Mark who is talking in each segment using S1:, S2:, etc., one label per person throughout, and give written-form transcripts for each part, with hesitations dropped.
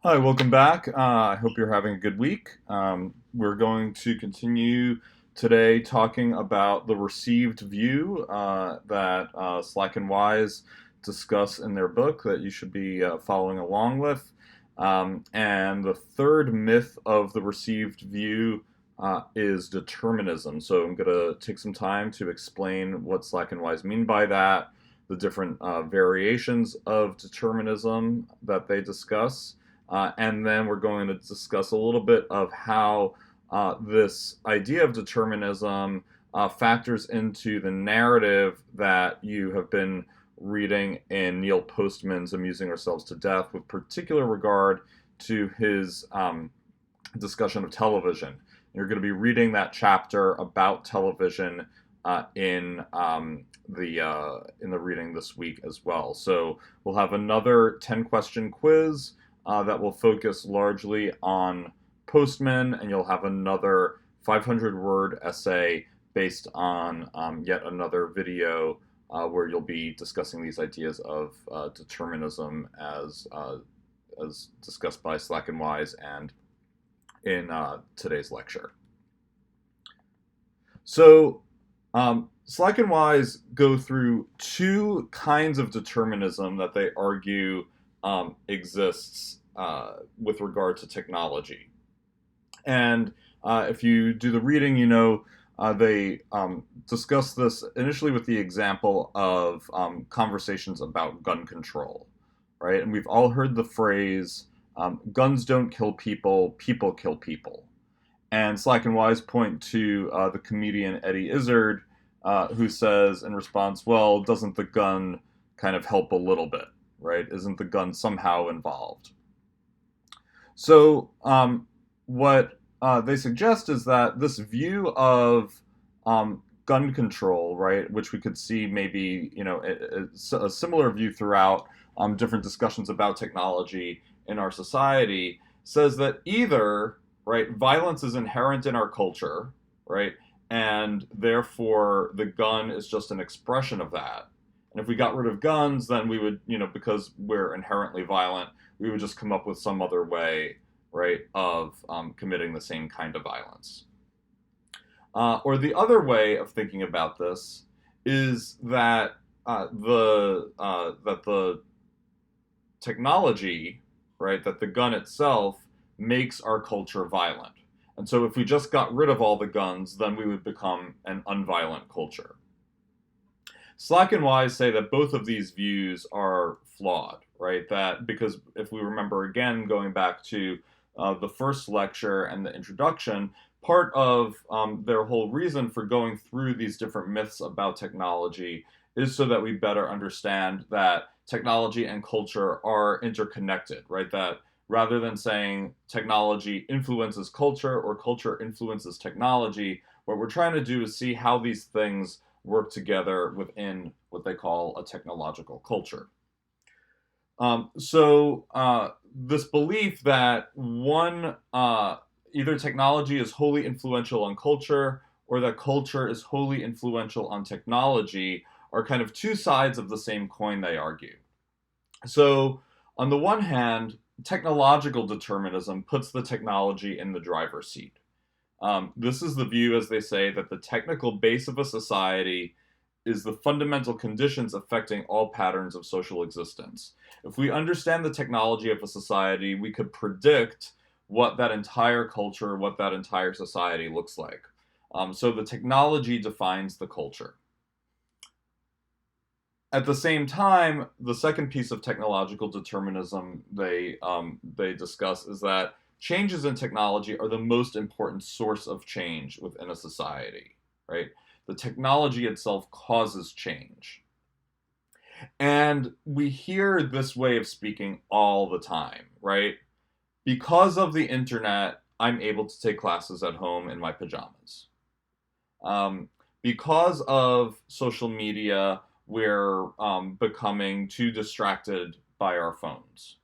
S1: Hi, welcome back. I hope you're having a good week. We're going to continue today talking about the received view that Slack and Wise discuss in their book that you should be following along with. And the third myth of the received view is determinism. So I'm going to take some time to explain what Slack and Wise mean by that, the different variations of determinism that they discuss. And then we're going to discuss a little bit of how this idea of determinism factors into the narrative that you have been reading in Neil Postman's Amusing Ourselves to Death, with particular regard to his discussion of television. You're going to be reading that chapter about television in the reading this week as well. So we'll have another 10-question quiz that will focus largely on Postman, and you'll have another 500-word essay based on yet another video where you'll be discussing these ideas of determinism as discussed by Slack and Wise and in today's lecture. So Slack and Wise go through two kinds of determinism that they argue exists with regard to technology. And if you do the reading, you know they discuss this initially with the example of conversations about gun control, right? And we've all heard the phrase, guns don't kill people, people kill people. And Slack and Wise point to the comedian Eddie Izzard, who says in response, well, doesn't the gun kind of help a little bit, right? Isn't the gun somehow involved? So, what they suggest is that this view of gun control, right, which we could see maybe, a similar view throughout different discussions about technology in our society, says that either, right, violence is inherent in our culture, right, and therefore the gun is just an expression of that. And if we got rid of guns, then we would, because we're inherently violent, we would just come up with some other way, right, of committing the same kind of violence. Or the other way of thinking about this is that the technology, right, that the gun itself makes our culture violent. And so if we just got rid of all the guns, then we would become an unviolent culture. Slack and Wise say that both of these views are flawed, right? That because if we remember again, going back to the first lecture and the introduction, part of their whole reason for going through these different myths about technology is so that we better understand that technology and culture are interconnected, right? That rather than saying technology influences culture or culture influences technology, what we're trying to do is see how these things work together within what they call a technological culture. This belief that either technology is wholly influential on culture or that culture is wholly influential on technology are kind of two sides of the same coin, they argue. So, on the one hand, technological determinism puts the technology in the driver's seat. This is the view, as they say, that the technical base of a society is the fundamental conditions affecting all patterns of social existence. If we understand the technology of a society, we could predict what that entire culture, what that entire society looks like. So the technology defines the culture. At the same time, the second piece of technological determinism they discuss is that changes in technology are the most important source of change within a society, right? The technology itself causes change. And we hear this way of speaking all the time, right? Because of the internet, I'm able to take classes at home in my pajamas. Because of social media, we're becoming too distracted by our phones,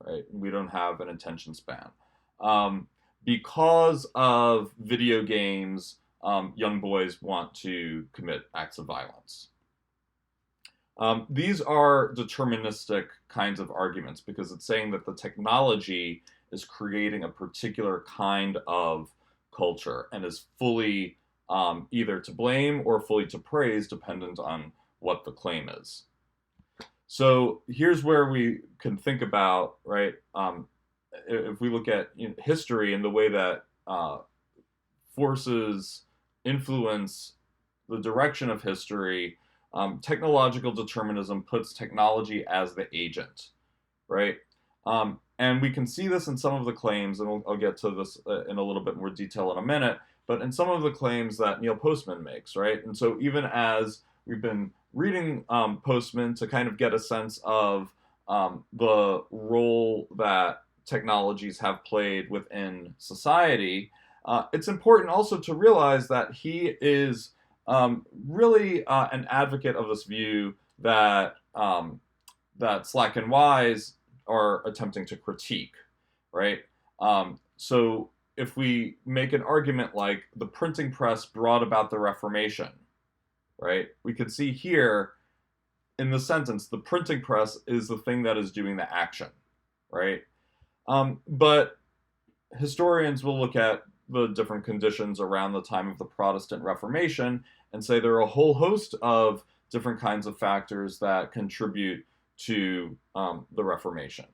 S1: right? We don't have an attention span. Because of video games, young boys want to commit acts of violence. These are deterministic kinds of arguments because it's saying that the technology is creating a particular kind of culture and is fully either to blame or fully to praise, dependent on what the claim is. So here's where we can think about, right? If we look at history and the way that forces influence the direction of history, technological determinism puts technology as the agent, right? And we can see this in some of the claims, and I'll get to this in a little bit more detail in a minute, but in some of the claims that Neil Postman makes, right? And so even as we've been reading Postman to kind of get a sense of the role that technologies have played within society, it's important also to realize that he is really an advocate of this view that that Slack and Wise are attempting to critique, right? So if we make an argument like the printing press brought about the Reformation, right? We could see here in the sentence, the printing press is the thing that is doing the action, right? But historians will look at the different conditions around the time of the Protestant Reformation and say there are a whole host of different kinds of factors that contribute to the Reformation,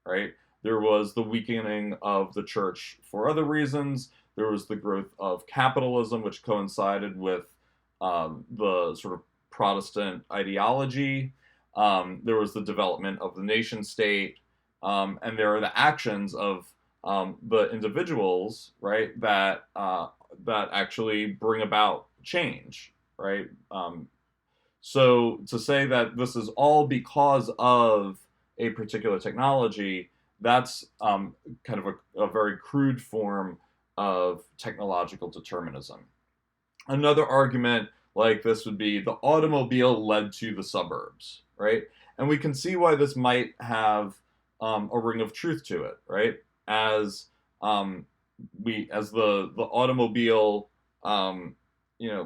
S1: right? There was the weakening of the church for other reasons. There was the growth of capitalism, which coincided with the sort of Protestant ideology. There was the development of the nation state, and there are the actions of the individuals, right, that that actually bring about change, right? So to say that this is all because of a particular technology, that's kind of a very crude form of technological determinism. Another argument like this would be the automobile led to the suburbs, right? And we can see why this might have a ring of truth to it, right? As as the automobile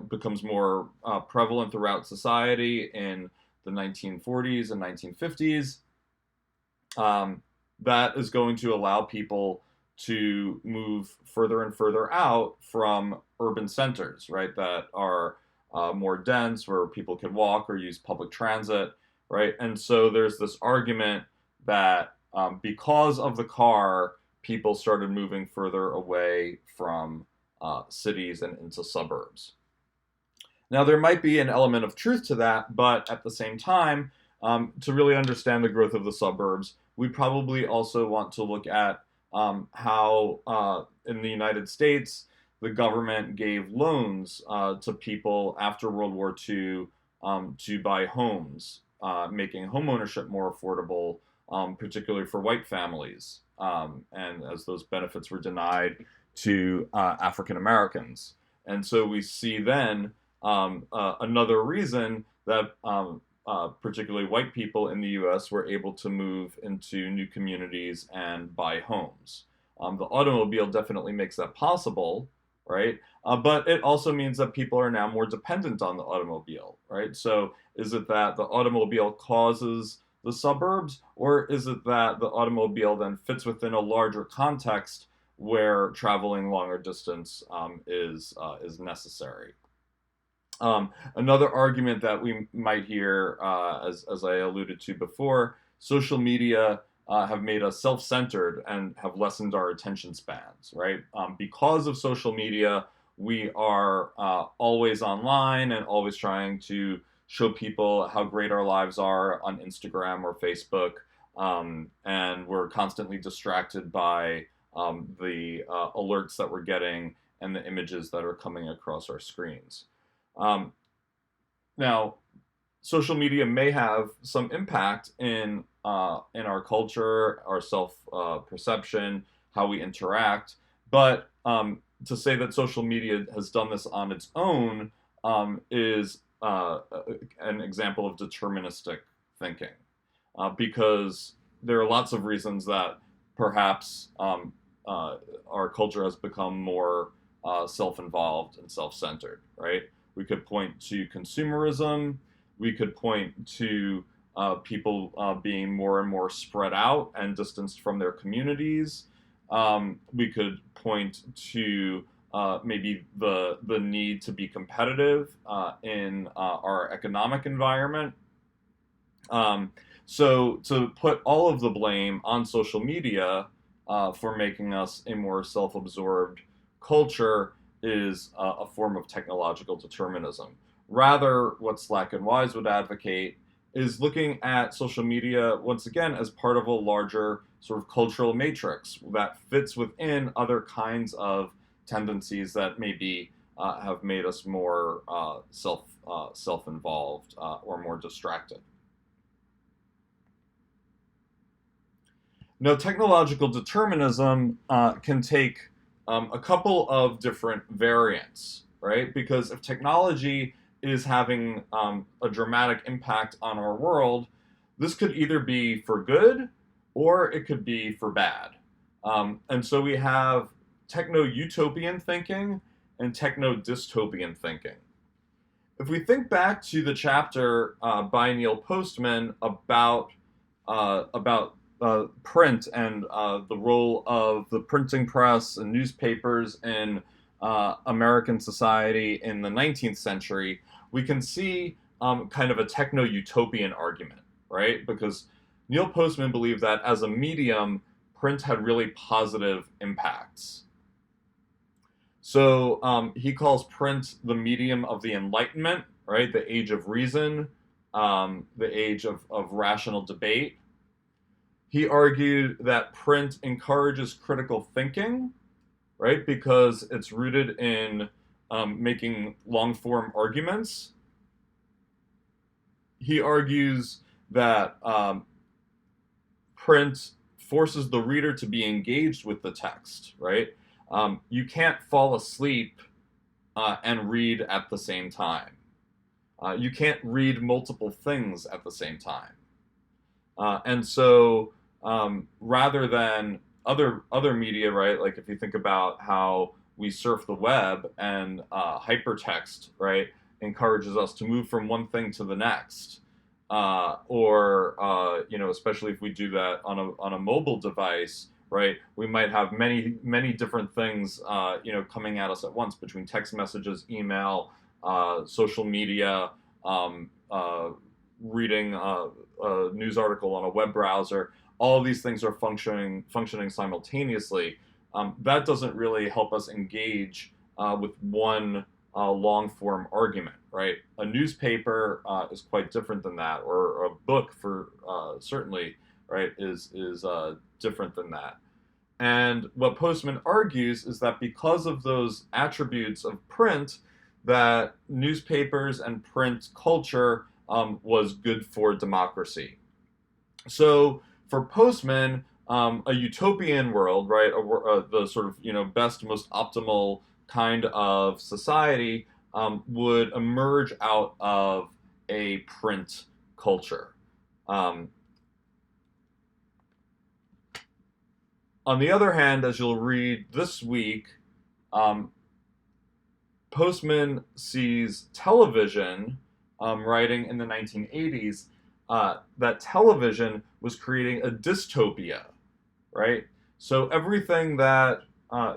S1: becomes more prevalent throughout society in the 1940s and 1950s, that is going to allow people to move further and further out from urban centers, right, that are more dense, where people can walk or use public transit, right? And so there's this argument that because of the car, people started moving further away from cities and into suburbs. Now, there might be an element of truth to that, but at the same time, to really understand the growth of the suburbs, we probably also want to look at how in the United States, the government gave loans to people after World War II to buy homes, making homeownership more affordable, particularly for white families, and as those benefits were denied to African Americans. And so we see then another reason that particularly white people in the US were able to move into new communities and buy homes. The automobile definitely makes that possible, right? But it also means that people are now more dependent on the automobile, right? So is it that the automobile causes the suburbs, or is it that the automobile then fits within a larger context where traveling longer distance is necessary? Another argument that we might hear, as I alluded to before, social media have made us self-centered and have lessened our attention spans, right? Because of social media, we are always online and always trying to show people how great our lives are on Instagram or Facebook, and we're constantly distracted by the alerts that we're getting and the images that are coming across our screens. Now, social media may have some impact in our culture, our self perception, how we interact. But to say that social media has done this on its own is an example of deterministic thinking, because there are lots of reasons that perhaps our culture has become more self-involved and self-centered, right? We could point to consumerism. We could point to people being more and more spread out and distanced from their communities. We could point to maybe the need to be competitive in our economic environment. So to put all of the blame on social media for making us a more self-absorbed culture is a form of technological determinism. Rather, what Slack and Wise would advocate is looking at social media once again as part of a larger sort of cultural matrix that fits within other kinds of tendencies that maybe have made us more self-involved or more distracted. Now, technological determinism can take a couple of different variants, right? Because if technology is having a dramatic impact on our world, this could either be for good or it could be for bad. And so we have techno-utopian thinking and techno-dystopian thinking. If we think back to the chapter by Neil Postman about print and the role of the printing press and newspapers in American society in the 19th century, we can see kind of a techno-utopian argument, right? Because Neil Postman believed that as a medium, print had really positive impacts. So he calls print the medium of the Enlightenment, right? The age of reason, the age of rational debate. He argued that print encourages critical thinking, right? Because it's rooted in making long-form arguments. He argues that print forces the reader to be engaged with the text, right? You can't fall asleep and read at the same time. You can't read multiple things at the same time. And so rather than other media, right? Like if you think about how we surf the web and hypertext, right, encourages us to move from one thing to the next, or especially if we do that on a mobile device, right? We might have many different things, coming at us at once between text messages, email, social media, reading a news article on a web browser. All of these things are functioning simultaneously. That doesn't really help us engage with one long-form argument, right? A newspaper is quite different than that, or a book for certainly, right, is different than that. And what Postman argues is that because of those attributes of print, that newspapers and print culture was good for democracy. So for Postman, a utopian world, right, the sort of best, most optimal kind of society would emerge out of a print culture. On the other hand, as you'll read this week, Postman sees television, writing in the 1980s, that television was creating a dystopia, right? So everything that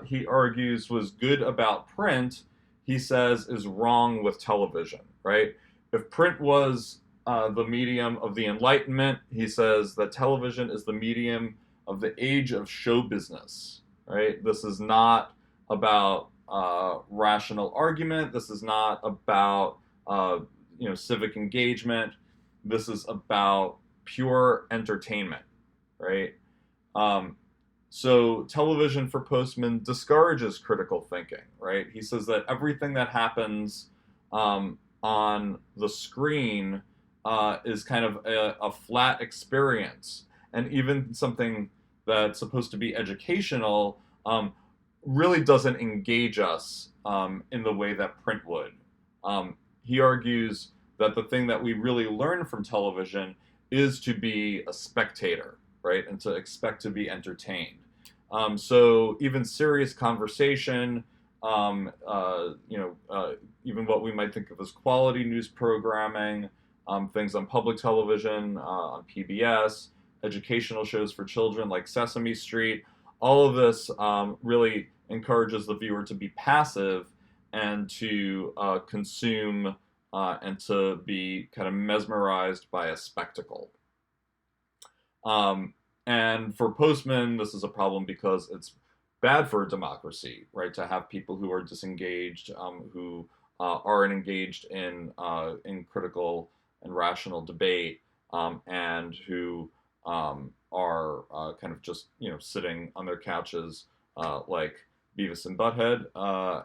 S1: he argues was good about print, he says is wrong with television, right? If print was the medium of the Enlightenment, he says that television is the medium of the age of show business, right? This is not about rational argument. This is not about civic engagement. This is about pure entertainment, right? So television for Postman discourages critical thinking, right? He says that everything that happens on the screen is kind of a flat experience. And even something that's supposed to be educational really doesn't engage us in the way that print would. He argues that the thing that we really learn from television is to be a spectator, right? And to expect to be entertained. So even serious conversation, even what we might think of as quality news programming, things on public television, on PBS, educational shows for children like Sesame Street. All of this really encourages the viewer to be passive and to consume and to be kind of mesmerized by a spectacle. Um, and for Postman, this is a problem because it's bad for a democracy, right? To have people who are disengaged, who aren't engaged in critical and rational debate, and who are kind of just sitting on their couches like Beavis and Butthead,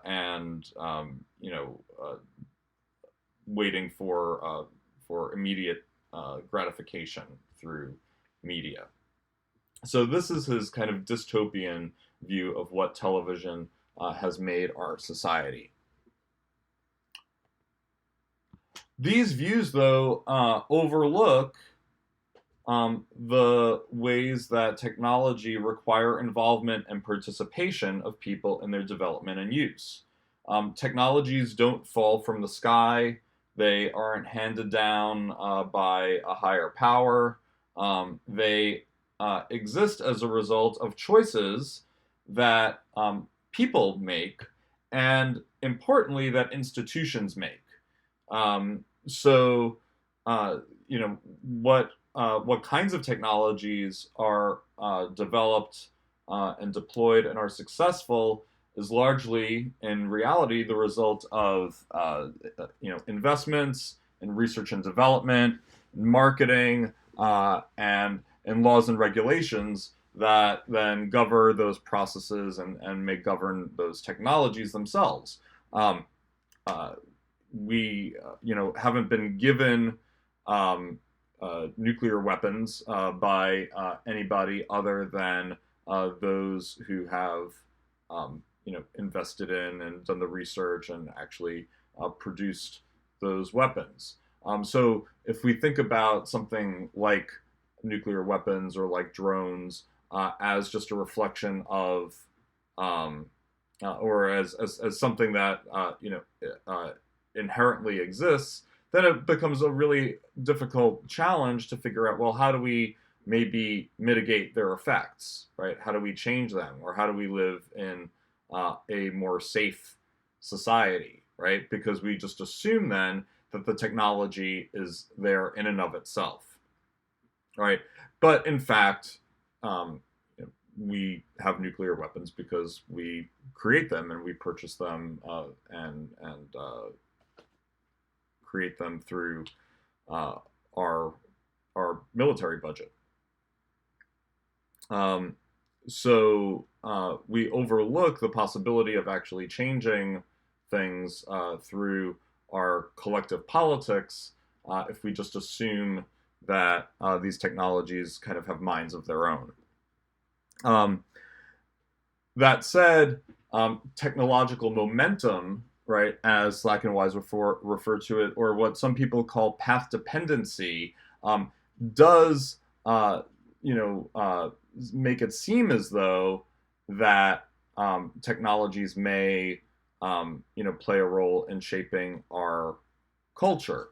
S1: and waiting for immediate gratification through media. So this is his kind of dystopian view of what television has made our society. These views, though, overlook the ways that technology require involvement and participation of people in their development and use. Technologies don't fall from the sky. They aren't handed down by a higher power. They exist as a result of choices that people make, and importantly, that institutions make. So, what kinds of technologies are developed and deployed and are successful is largely, in reality, the result of investments in research and development, marketing, and laws and regulations that then govern those processes and may govern those technologies themselves. We haven't been given nuclear weapons by anybody other than those who have invested in and done the research and actually produced those weapons. So if we think about something like nuclear weapons or like drones as just a reflection of or as something that inherently exists, then it becomes a really difficult challenge to figure out, well, how do we maybe mitigate their effects, right? How do we change them? Or how do we live in a more safe society, right? Because we just assume then that the technology is there in and of itself, right? But in fact, we have nuclear weapons because we create them and we purchase them and create them through our military budget. So we overlook the possibility of actually changing things through our collective politics if we just assume that these technologies kind of have minds of their own. That said, technological momentum, right, as Slack and Wise refer to it, or what some people call path dependency, does make it seem as though that technologies may play a role in shaping our culture,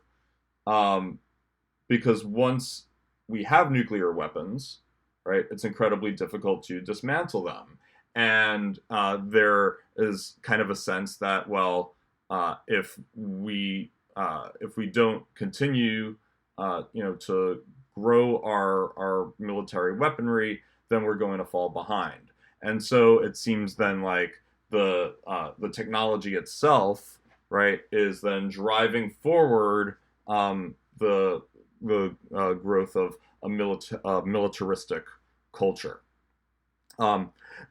S1: because once we have nuclear weapons, right, it's incredibly difficult to dismantle them. And there is kind of a sense that, well, if we don't continue, to grow our military weaponry, then we're going to fall behind. And so it seems then like the technology itself, right, is then driving forward the growth of a militaristic culture.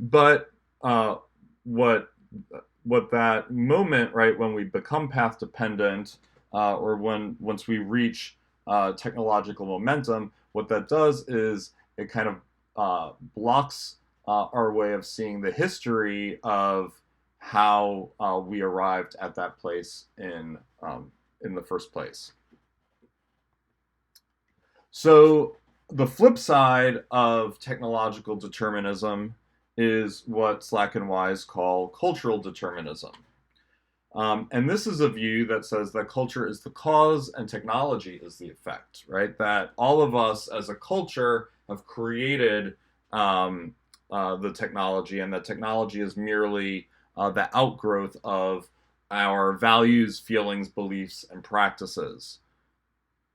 S1: But what that moment, right, when we become path dependent, or once we reach technological momentum, what that does is it kind of blocks our way of seeing the history of how we arrived at that place in the first place. So the flip side of technological determinism is what Slack and Wise call cultural determinism. And this is a view that says that culture is the cause and technology is the effect, right? That all of us as a culture have created um, the technology, and that technology is merely the outgrowth of our values, feelings, beliefs, and practices.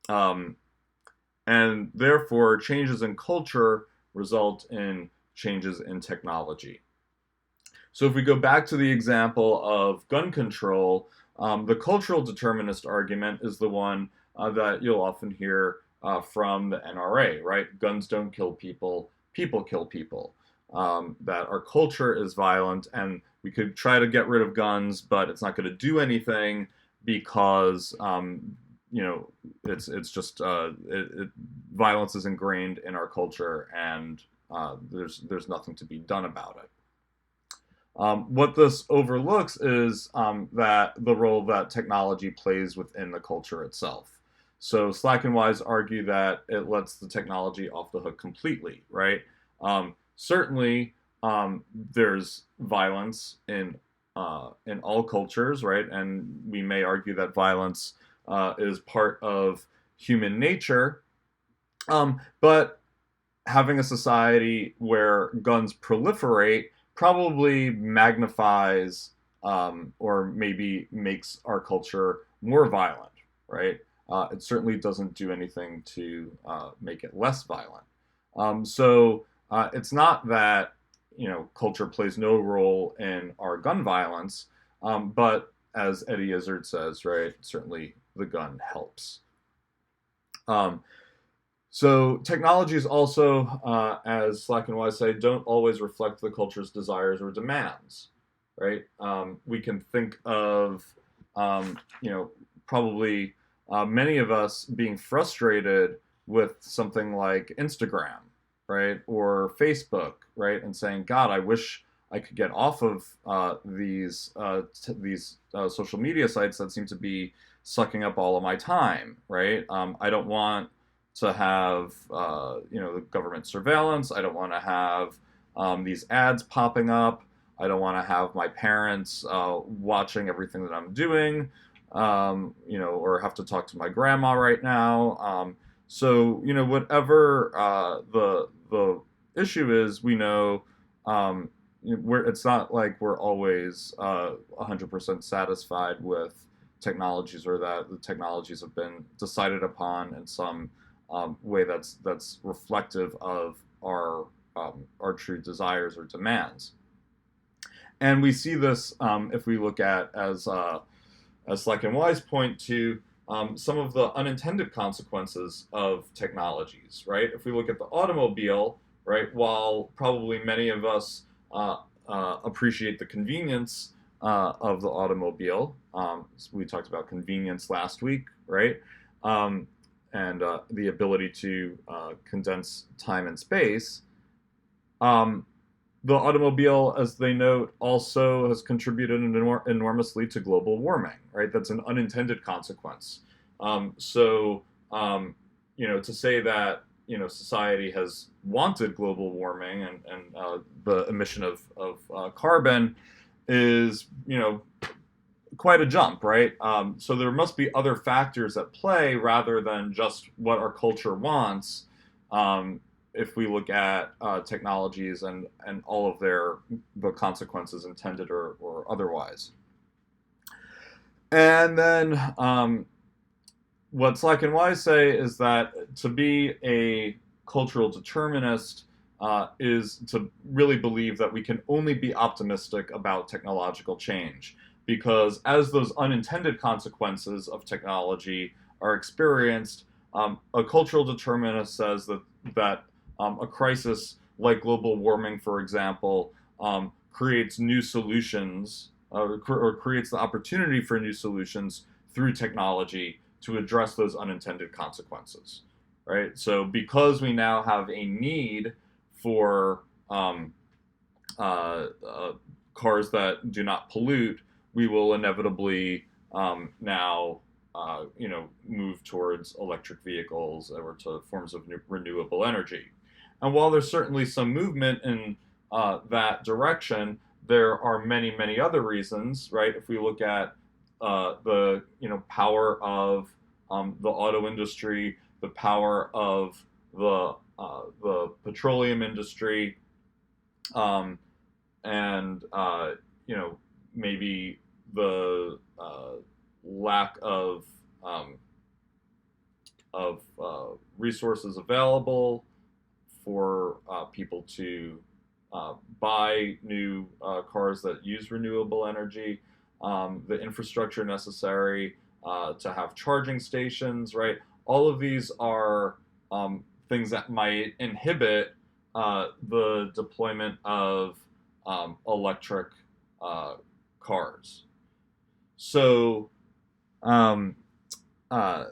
S1: Um, and therefore, changes in culture result in changes in technology. So if we go back to the example of gun control, the cultural determinist argument is the one that you'll often hear from the NRA, right? Guns don't kill people, people kill people. That our culture is violent, and we could try to get rid of guns, but it's not going to do anything because it's just violence is ingrained in our culture, and there's nothing to be done about it. What this overlooks is that the role that technology plays within the culture itself. So Slack and Wise argue that it lets the technology off the hook completely, right? Certainly, there's violence in all cultures, right? And we may argue that violence is part of human nature, but having a society where guns proliferate probably magnifies or maybe makes our culture more violent, right? It certainly doesn't do anything to make it less violent. So it's not that culture plays no role in our gun violence, but as Eddie Izzard says, right, certainly the gun helps. Um, so technologies also, as Slack and Wise say, don't always reflect the culture's desires or demands, right? We can think of, probably many of us being frustrated with something like Instagram, right, or Facebook, right, and saying, "God, I wish I could get off of these social media sites that seem to be sucking up all of my time," right? I don't want to have the government surveillance. I don't want to have these ads popping up. I don't want to have my parents watching everything that I'm doing, or have to talk to my grandma right now. So whatever the issue is, we know it's not like we're always 100% satisfied with technologies, or that the technologies have been decided upon in some way that's reflective of our true desires or demands. And we see this if we look at, as Slack and Wise point to, some of the unintended consequences of technologies, right? If we look at the automobile, right, while probably many of us appreciate the convenience of the automobile, we talked about convenience last week, right? And the ability to condense time and space. The automobile, as they note, also has contributed enormously to global warming, right? That's an unintended consequence. To say that society has wanted global warming and the emission of carbon is quite a jump, right? So there must be other factors at play rather than just what our culture wants. If we look at technologies and all of the consequences intended or otherwise. And then what Slack and Wise say is that to be a cultural determinist is to really believe that we can only be optimistic about technological change, because as those unintended consequences of technology are experienced, a cultural determinist says that a crisis like global warming, for example, creates new solutions or creates the opportunity for new solutions through technology to address those unintended consequences, right? So because we now have a need for cars that do not pollute, we will inevitably now move towards electric vehicles or to forms of renewable energy. And while there's certainly some movement in that direction, there are many, many other reasons, right? If we look at the power of the auto industry, the power of the petroleum industry, um, and maybe the lack um, of resources available for people to buy new cars that use renewable energy, the infrastructure necessary to have charging stations, right? All of these are things that might inhibit the deployment of electric uh, cars. So um, uh,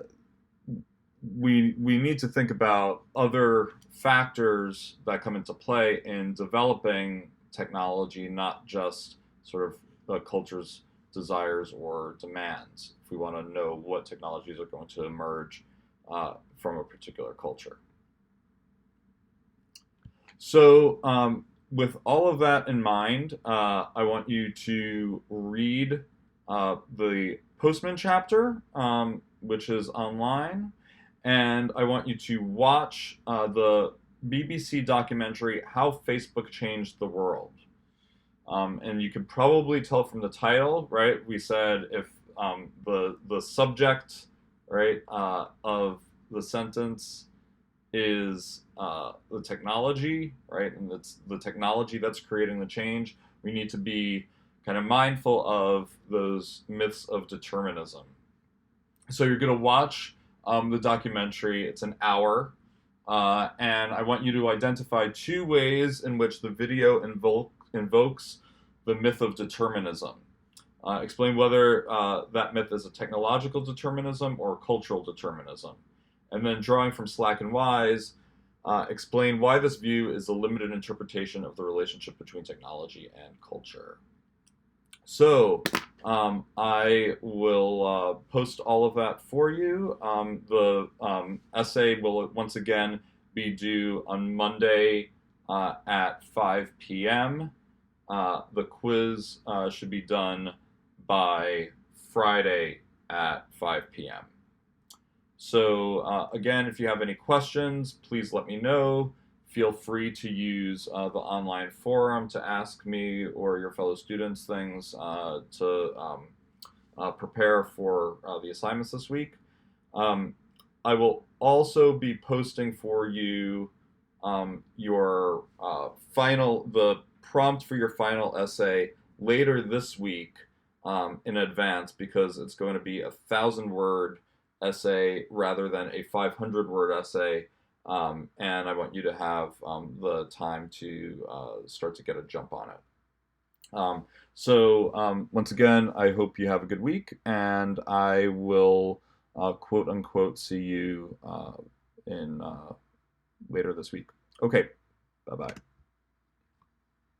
S1: we need to think about other factors that come into play in developing technology, not just sort of the culture's desires or demands, if we want to know what technologies are going to emerge from a particular culture. So, with all of that in mind, I want you to read the Postman chapter, which is online, and I want you to watch the BBC documentary "How Facebook Changed the World." And you can probably tell from the title, right? We said if the subject, right, of the sentence is the technology, right? And it's the technology that's creating the change. We need to be kind of mindful of those myths of determinism. So you're going to watch the documentary. It's an hour. And I want you to identify two ways in which the video invokes the myth of determinism. Explain whether that myth is a technological determinism or cultural determinism. And then drawing from Slack and Wise, explain why this view is a limited interpretation of the relationship between technology and culture. So I will post all of that for you. The essay will once again be due on Monday at 5 p.m. The quiz should be done by Friday at 5 p.m. So again, if you have any questions, please let me know. Feel free to use the online forum to ask me or your fellow students things to prepare for the assignments this week. I will also be posting for you your the prompt for your final essay later this week in advance, because it's going to be 1,000-word essay rather than a 500-word essay. And I want you to have the time to start to get a jump on it. So once again, I hope you have a good week, and I will quote unquote see you in later this week. Okay, bye bye.